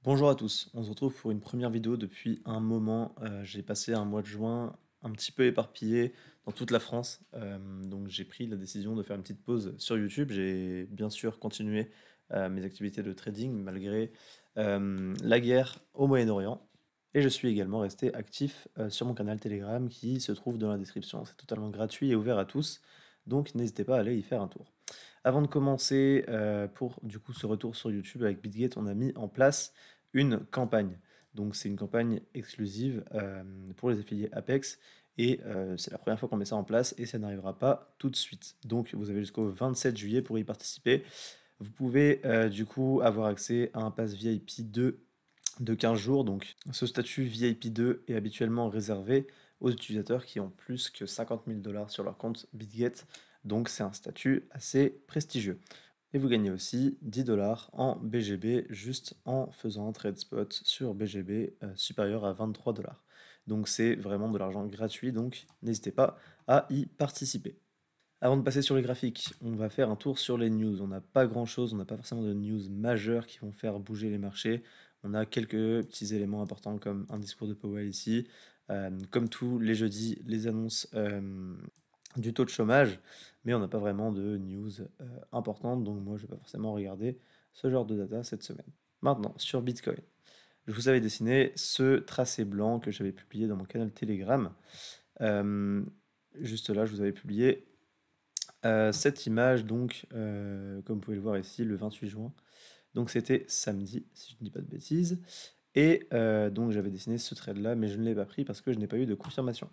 Bonjour à tous, on se retrouve pour une première vidéo depuis un moment. J'ai passé un mois de juin un petit peu éparpillé dans toute la France. Donc j'ai pris la décision de faire une petite pause sur YouTube. J'ai bien sûr continué mes activités de trading malgré la guerre au Moyen-Orient. Et je suis également resté actif sur mon canal Telegram qui se trouve dans la description. C'est totalement gratuit et ouvert à tous, donc n'hésitez pas à aller y faire un tour. Avant de commencer, pour du coup ce retour sur YouTube avec BitGet, on a mis en place une campagne. Donc c'est une campagne exclusive pour les affiliés Apex et c'est la première fois qu'on met ça en place et ça n'arrivera pas tout de suite. Donc vous avez jusqu'au 27 juillet pour y participer. Vous pouvez du coup avoir accès à un pass VIP 2 de 15 jours. Donc ce statut VIP 2 est habituellement réservé aux utilisateurs qui ont plus que 50 000 dollars sur leur compte BitGet. Donc c'est un statut assez prestigieux. Et vous gagnez aussi 10 dollars en BGB juste en faisant un trade spot sur BGB supérieur à 23 dollars. Donc c'est vraiment de l'argent gratuit, donc n'hésitez pas à y participer. Avant de passer sur les graphiques, on va faire un tour sur les news. On n'a pas grand-chose, on n'a pas forcément de news majeures qui vont faire bouger les marchés. On a quelques petits éléments importants comme un discours de Powell ici. Comme tous les jeudis, les annonces du taux de chômage, mais on n'a pas vraiment de news importantes, donc moi je ne vais pas forcément regarder ce genre de data cette semaine. Maintenant, sur Bitcoin, je vous avais dessiné ce tracé blanc que j'avais publié dans mon canal Telegram. Euh, Juste là, je vous avais publié cette image, donc, comme vous pouvez le voir ici, le 28 juin. Donc c'était samedi, si je ne dis pas de bêtises. Et donc j'avais dessiné ce trade-là, mais je ne l'ai pas pris parce que je n'ai pas eu de confirmation.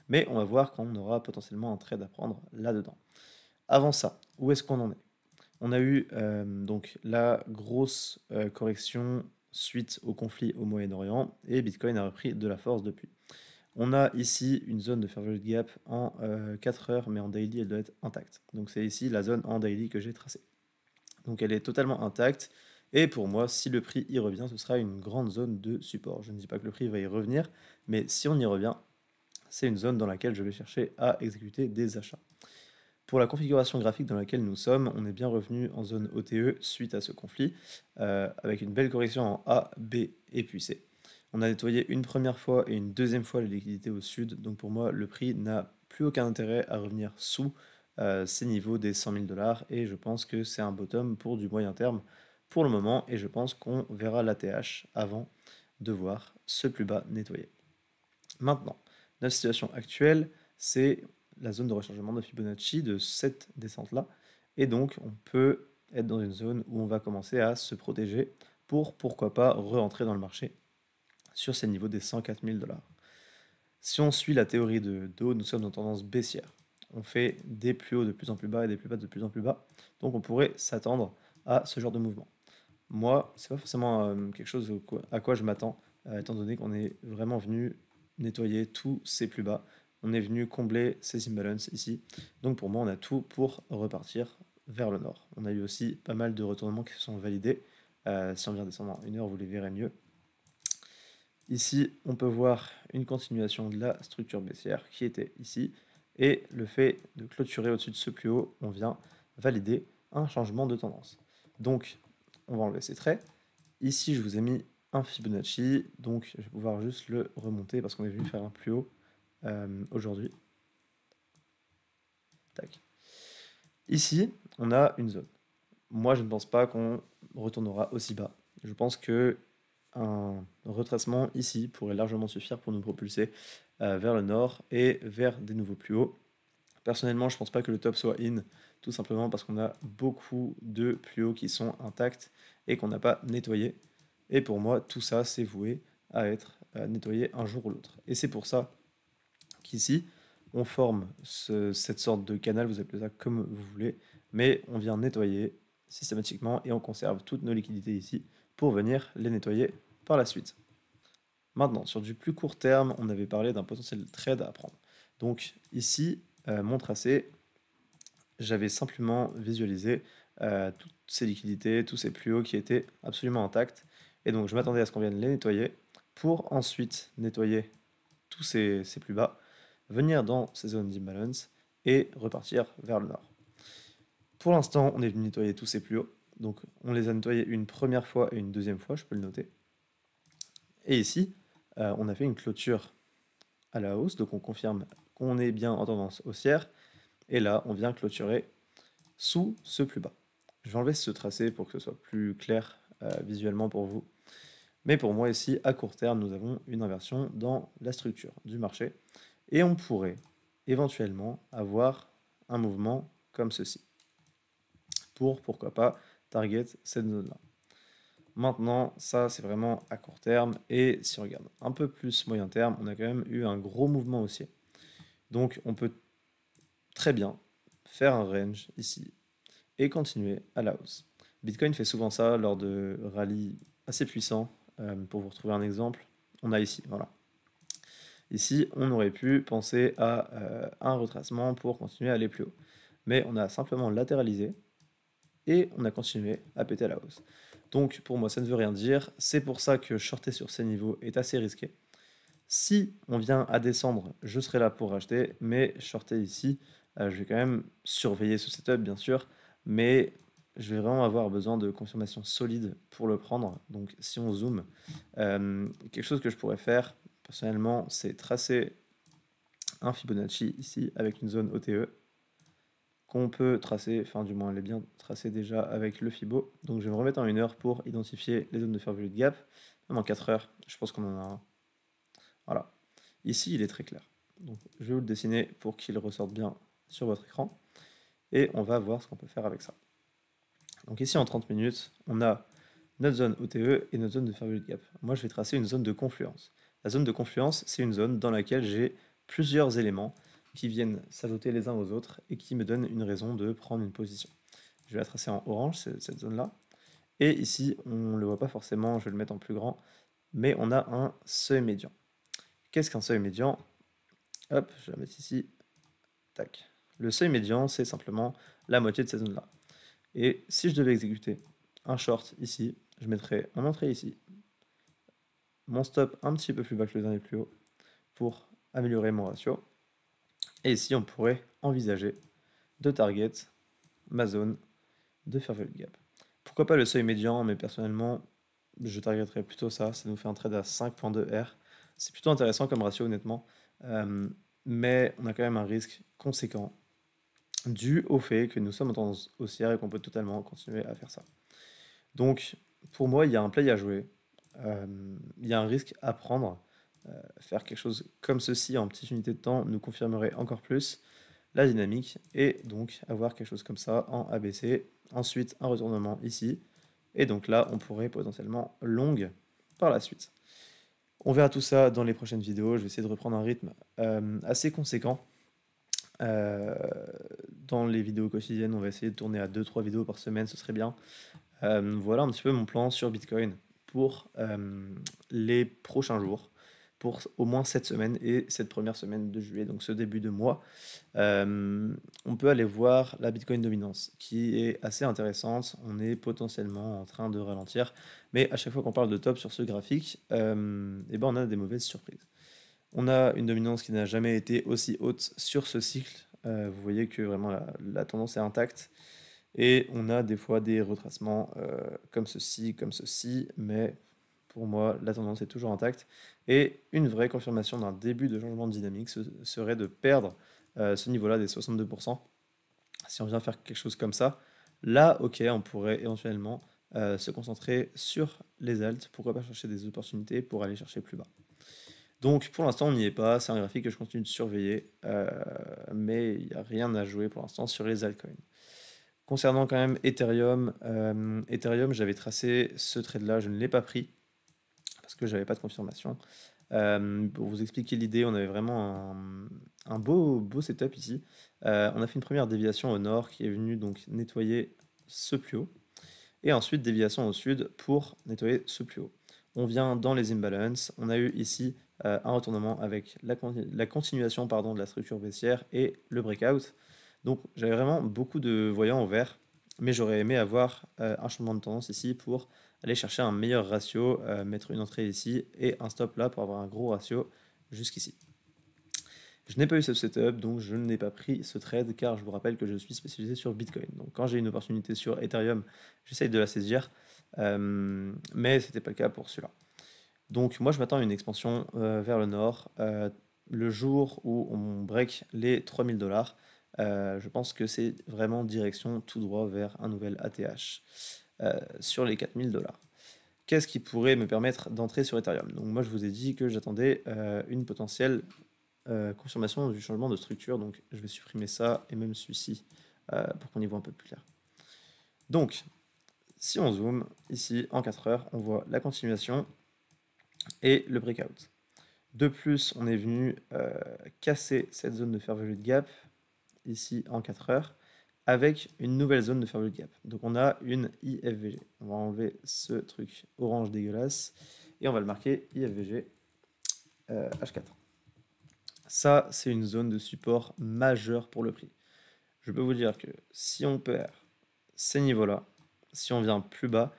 Mais on va voir quand on aura potentiellement un trade à prendre là-dedans. Avant ça, où est-ce qu'on en est? On a eu donc la grosse correction suite au conflit au Moyen-Orient et Bitcoin a repris de la force depuis. On a ici une zone de fair value gap en 4 heures, mais en daily, elle doit être intacte. Donc c'est ici la zone en daily que j'ai tracée. Donc elle est totalement intacte. Et pour moi, si le prix y revient, ce sera une grande zone de support. Je ne dis pas que le prix va y revenir, mais si on y revient, c'est une zone dans laquelle je vais chercher à exécuter des achats. Pour la configuration graphique dans laquelle nous sommes, on est bien revenu en zone OTE suite à ce conflit, avec une belle correction en A, B et puis C. On a nettoyé une première fois et une deuxième fois les liquidités au sud, donc pour moi, le prix n'a plus aucun intérêt à revenir sous ces niveaux des 100 000 dollars, et je pense que c'est un bottom pour du moyen terme pour le moment, et je pense qu'on verra l'ATH avant de voir ce plus bas nettoyé. Maintenant, notre situation actuelle, c'est la zone de rechargement de Fibonacci de cette descente-là. Et donc, on peut être dans une zone où on va commencer à se protéger pour, pourquoi pas, re-entrer dans le marché sur ces niveaux des 104 000 dollars. Si on suit la théorie de Do, nous sommes en tendance baissière. On fait des plus hauts de plus en plus bas et des plus bas de plus en plus bas. Donc, on pourrait s'attendre à ce genre de mouvement. Moi, c'est pas forcément quelque chose à quoi je m'attends, étant donné qu'on est vraiment venu nettoyer tous ces plus bas. On est venu combler ces imbalances ici. Donc pour moi, on a tout pour repartir vers le nord. On a eu aussi pas mal de retournements qui se sont validés. Si on vient descendre en 1 heure, vous les verrez mieux. Ici, on peut voir une continuation de la structure baissière qui était ici. Et le fait de clôturer au-dessus de ce plus haut, on vient valider un changement de tendance. Donc, on va enlever ces traits. Ici, je vous ai mis un Fibonacci, donc je vais pouvoir juste le remonter parce qu'on est venu faire un plus haut aujourd'hui. Tac. Ici, on a une zone. Moi, je ne pense pas qu'on retournera aussi bas. Je pense que un retracement ici pourrait largement suffire pour nous propulser vers le nord et vers des nouveaux plus hauts. Personnellement, je ne pense pas que le top soit in, tout simplement parce qu'on a beaucoup de plus hauts qui sont intacts et qu'on n'a pas nettoyé. Et pour moi, tout ça, c'est voué à être nettoyé un jour ou l'autre. Et c'est pour ça qu'ici, on forme cette sorte de canal, vous appelez ça comme vous voulez, mais on vient nettoyer systématiquement et on conserve toutes nos liquidités ici pour venir les nettoyer par la suite. Maintenant, sur du plus court terme, on avait parlé d'un potentiel trade à prendre. Donc ici, mon tracé, j'avais simplement visualisé toutes ces liquidités, tous ces plus hauts qui étaient absolument intacts. Et donc je m'attendais à ce qu'on vienne les nettoyer pour ensuite nettoyer tous ces plus bas, venir dans ces zones d'imbalance et repartir vers le nord. Pour l'instant, on est venu nettoyer tous ces plus hauts. Donc on les a nettoyés une première fois et une deuxième fois, je peux le noter. Et ici, on a fait une clôture à la hausse, donc on confirme qu'on est bien en tendance haussière. Et là, on vient clôturer sous ce plus bas. Je vais enlever ce tracé pour que ce soit plus clair visuellement pour vous. Mais pour moi ici, à court terme, nous avons une inversion dans la structure du marché. Et on pourrait éventuellement avoir un mouvement comme ceci. Pour, pourquoi pas, target cette zone-là. Maintenant, ça c'est vraiment à court terme. Et si on regarde un peu plus moyen terme, on a quand même eu un gros mouvement haussier. Donc on peut très bien faire un range ici et continuer à la hausse. Bitcoin fait souvent ça lors de rallyes assez puissants. Pour vous retrouver un exemple, on a ici, voilà. Ici, on aurait pu penser à un retracement pour continuer à aller plus haut. Mais on a simplement latéralisé et on a continué à péter à la hausse. Donc pour moi, ça ne veut rien dire. C'est pour ça que shorter sur ces niveaux est assez risqué. Si on vient à descendre, je serai là pour racheter, mais shorter ici, je vais quand même surveiller ce setup bien sûr, mais je vais vraiment avoir besoin de confirmation solide pour le prendre. Donc si on zoome, quelque chose que je pourrais faire personnellement, c'est tracer un Fibonacci ici avec une zone OTE qu'on peut tracer, enfin du moins elle est bien tracée déjà avec le Fibo. Donc je vais me remettre en 1 heure pour identifier les zones de fair value de gap. Même en 4 heures, je pense qu'on en a un. Voilà. Ici, il est très clair. Donc, je vais vous le dessiner pour qu'il ressorte bien sur votre écran. Et on va voir ce qu'on peut faire avec ça. Donc ici, en 30 minutes, on a notre zone OTE et notre zone de fair value de gap. Moi, je vais tracer une zone de confluence. La zone de confluence, c'est une zone dans laquelle j'ai plusieurs éléments qui viennent s'ajouter les uns aux autres et qui me donnent une raison de prendre une position. Je vais la tracer en orange, cette zone-là. Et ici, on ne le voit pas forcément, je vais le mettre en plus grand, mais on a un seuil médian. Qu'est-ce qu'un seuil médian? Hop, je vais la mettre ici. Tac. Le seuil médian, c'est simplement la moitié de cette zone-là. Et si je devais exécuter un short ici, je mettrais mon entrée ici, mon stop un petit peu plus bas que le dernier plus haut pour améliorer mon ratio. Et ici, on pourrait envisager de target ma zone de fair value gap. Pourquoi pas le seuil médian, mais personnellement, je targeterais plutôt ça. Ça nous fait un trade à 5.2 R. C'est plutôt intéressant comme ratio, honnêtement. Mais on a quand même un risque conséquent dû au fait que nous sommes en tendance haussière et qu'on peut totalement continuer à faire ça. Donc, pour moi, il y a un play à jouer. Il y a un risque à prendre. Faire quelque chose comme ceci en petite unité de temps nous confirmerait encore plus la dynamique et donc avoir quelque chose comme ça en ABC. Ensuite, un retournement ici. Et donc là, on pourrait potentiellement long par la suite. On verra tout ça dans les prochaines vidéos. Je vais essayer de reprendre un rythme assez conséquent. Dans les vidéos quotidiennes, on va essayer de tourner à 2-3 vidéos par semaine, ce serait bien. Voilà un petit peu mon plan sur Bitcoin pour les prochains jours, pour au moins cette semaine et cette première semaine de juillet, donc ce début de mois. On peut aller voir la Bitcoin dominance qui est assez intéressante. On est potentiellement en train de ralentir, mais à chaque fois qu'on parle de top sur ce graphique, eh ben on a des mauvaises surprises. On a une dominance qui n'a jamais été aussi haute sur ce cycle. Vous voyez que vraiment la tendance est intacte. Et on a des fois des retracements comme ceci, mais pour moi, la tendance est toujours intacte. Et une vraie confirmation d'un début de changement de dynamique serait de perdre ce niveau-là des 62%. Si on vient faire quelque chose comme ça, là, ok, on pourrait éventuellement se concentrer sur les alts. Pourquoi pas chercher des opportunités pour aller chercher plus bas. Donc pour l'instant, on n'y est pas. C'est un graphique que je continue de surveiller, mais il n'y a rien à jouer pour l'instant sur les altcoins. Concernant quand même Ethereum, j'avais tracé ce trade-là, je ne l'ai pas pris parce que j'avais pas de confirmation. Pour vous expliquer l'idée, on avait vraiment un beau setup ici. On a fait une première déviation au nord qui est venue donc nettoyer ce plus haut, et ensuite déviation au sud pour nettoyer ce plus haut. On vient dans les imbalances, on a eu ici un retournement avec la continuation pardon, de la structure baissière et le breakout. Donc j'avais vraiment beaucoup de voyants au vert, mais j'aurais aimé avoir un changement de tendance ici pour aller chercher un meilleur ratio, mettre une entrée ici et un stop là pour avoir un gros ratio jusqu'ici. Je n'ai pas eu ce setup, donc je n'ai pas pris ce trade car je vous rappelle que je suis spécialisé sur Bitcoin. Donc quand j'ai une opportunité sur Ethereum, j'essaye de la saisir, mais ce n'était pas le cas pour celui-là. Donc moi je m'attends à une expansion vers le nord. Le jour où on break les 3000 $, je pense que c'est vraiment direction tout droit vers un nouvel ATH sur les 4000 $. Qu'est-ce qui pourrait me permettre d'entrer sur Ethereum? Donc moi je vous ai dit que j'attendais une potentielle confirmation du changement de structure, donc je vais supprimer ça et même celui-ci pour qu'on y voit un peu plus clair. Donc si on zoome ici en 4 heures, on voit la continuation et le breakout. De plus, on est venu casser cette zone de fair value de gap ici en 4 heures avec une nouvelle zone de fair value de gap. Donc on a une IFVG. On va enlever ce truc orange dégueulasse et on va le marquer IFVG H4. Ça, c'est une zone de support majeure pour le prix. Je peux vous dire que si on perd ces niveaux-là, si on vient plus bas,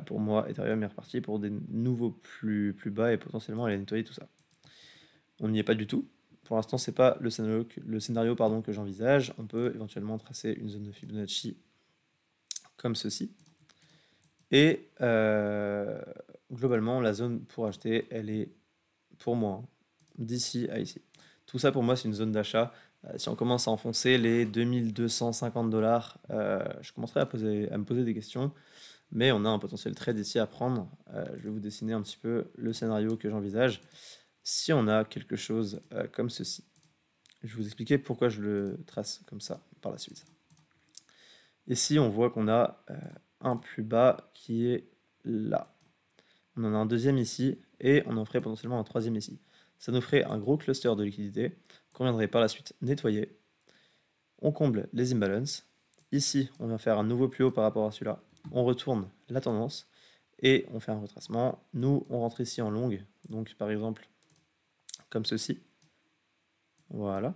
pour moi, Ethereum est reparti pour des nouveaux plus bas et potentiellement aller nettoyer tout ça. On n'y est pas du tout. Pour l'instant, c'est pas le scénario que j'envisage. On peut éventuellement tracer une zone de Fibonacci comme ceci. Et globalement, la zone pour acheter, elle est, pour moi, d'ici à ici. Tout ça, pour moi, c'est une zone d'achat. Si on commence à enfoncer les 2250 $, je commencerai à me poser des questions. Mais on a un potentiel trade ici à prendre. Je vais vous dessiner un petit peu le scénario que j'envisage. Si on a quelque chose comme ceci, je vais vous expliquer pourquoi je le trace comme ça par la suite. Ici, on voit qu'on a un plus bas qui est là. On en a un deuxième ici et on en ferait potentiellement un troisième ici. Ça nous ferait un gros cluster de liquidité qu'on viendrait par la suite nettoyer. On comble les imbalances. Ici, on vient faire un nouveau plus haut par rapport à celui-là. On retourne la tendance et on fait un retracement. Nous, on rentre ici en longue, donc par exemple comme ceci. Voilà.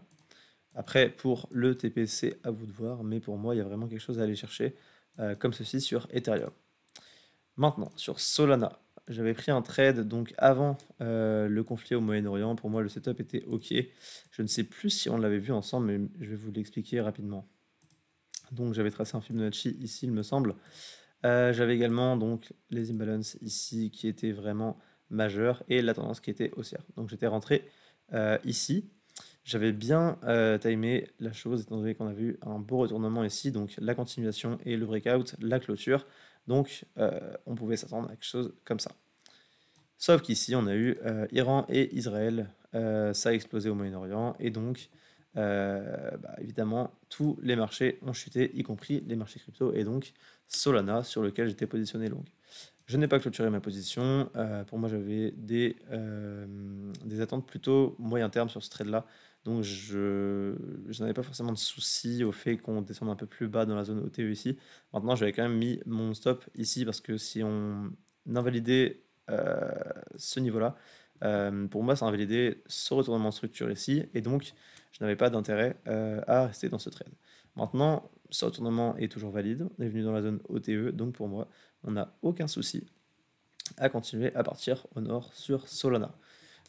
Après, pour le TPC, à vous de voir, mais pour moi, il y a vraiment quelque chose à aller chercher, comme ceci sur Ethereum. Maintenant, sur Solana, j'avais pris un trade donc avant le conflit au Moyen-Orient. Pour moi, le setup était OK. Je ne sais plus si on l'avait vu ensemble, mais je vais vous l'expliquer rapidement. Donc, j'avais tracé un Fibonacci ici, il me semble. J'avais également donc les imbalances ici qui étaient vraiment majeurs et la tendance qui était haussière. Donc, j'étais rentré ici. J'avais bien timé la chose, étant donné qu'on a vu un beau retournement ici, donc la continuation et le breakout, la clôture. Donc, on pouvait s'attendre à quelque chose comme ça. Sauf qu'ici, on a eu Iran et Israël, ça a explosé au Moyen-Orient, et donc, évidemment, tous les marchés ont chuté, y compris les marchés crypto, et donc Solana, sur lequel j'étais positionné long. Je n'ai pas clôturé ma position. Pour moi, j'avais des attentes plutôt moyen terme sur ce trade-là. Donc, je n'avais pas forcément de souci au fait qu'on descende un peu plus bas dans la zone OTE ici. Maintenant, j'avais quand même mis mon stop ici parce que si on invalidait ce niveau-là, pour moi, ça invalidait ce retournement de structure ici. Et donc, je n'avais pas d'intérêt à rester dans ce trade. Maintenant, ce retournement est toujours valide. On est venu dans la zone OTE. Donc, pour moi, on n'a aucun souci à continuer à partir au nord sur Solana.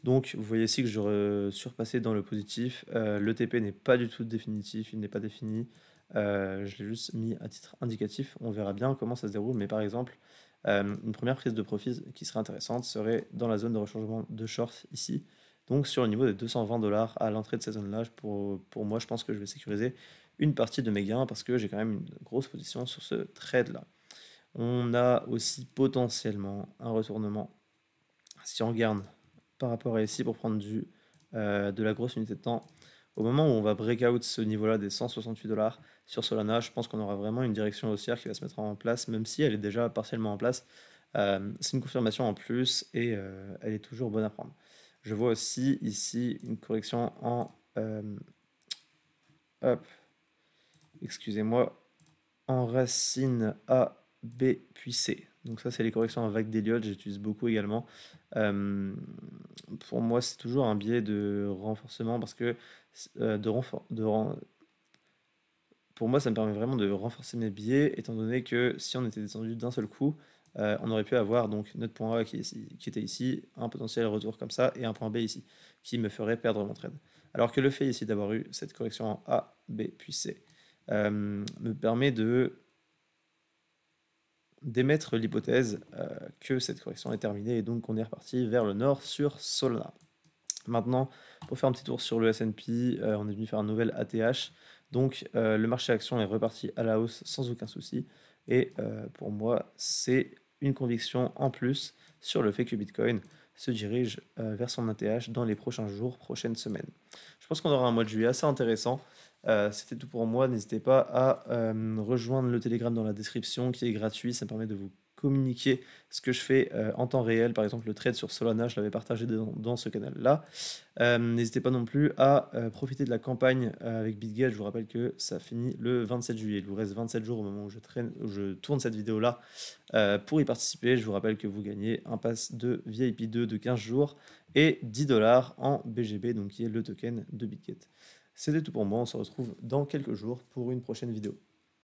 Donc vous voyez ici que je surpassais dans le positif. Le TP n'est pas du tout définitif, il n'est pas défini. Je l'ai juste mis à titre indicatif. On verra bien comment ça se déroule. Mais par exemple, une première prise de profit qui serait intéressante serait dans la zone de rechargement de short ici. Donc sur le niveau des 220 $ à l'entrée de cette zone-là, pour moi, je pense que je vais sécuriser une partie de mes gains parce que j'ai quand même une grosse position sur ce trade-là. On a aussi potentiellement un retournement, si on regarde par rapport à ici pour prendre de la grosse unité de temps. Au moment où on va break out ce niveau-là des 168 $ sur Solana, je pense qu'on aura vraiment une direction haussière qui va se mettre en place, même si elle est déjà partiellement en place. C'est une confirmation en plus et elle est toujours bonne à prendre. Je vois aussi ici une correction en... hop, excusez-moi, en racine A, B, puis C. Donc ça, c'est les corrections en vague d'Elliott, j'utilise beaucoup également. Pour moi, c'est toujours un biais de renforcement parce que pour moi, ça me permet vraiment de renforcer mes biais, étant donné que si on était descendu d'un seul coup, on aurait pu avoir donc notre point A qui était ici, un potentiel retour comme ça, et un point B ici, qui me ferait perdre mon trade. Alors que le fait ici d'avoir eu cette correction en A, B, puis C, me permet de d'émettre l'hypothèse que cette correction est terminée et donc qu'on est reparti vers le nord sur Solana. Maintenant, pour faire un petit tour sur le S&P, on est venu faire un nouvel ATH. Donc, le marché action est reparti à la hausse sans aucun souci. Et pour moi, c'est une conviction en plus sur le fait que Bitcoin se dirige vers son ATH dans les prochains jours, prochaines semaines. Je pense qu'on aura un mois de juillet assez intéressant. C'était tout pour moi. N'hésitez pas à rejoindre le Telegram dans la description qui est gratuit. Ça me permet de vous communiquer ce que je fais en temps réel. Par exemple, le trade sur Solana, je l'avais partagé dans ce canal-là. N'hésitez pas non plus à profiter de la campagne avec BitGet. Je vous rappelle que ça finit le 27 juillet. Il vous reste 27 jours au moment où je tourne cette vidéo-là pour y participer. Je vous rappelle que vous gagnez un pass de VIP2 de 15 jours et 10 dollars en BGB, donc qui est le token de BitGet. C'était tout pour moi. On se retrouve dans quelques jours pour une prochaine vidéo.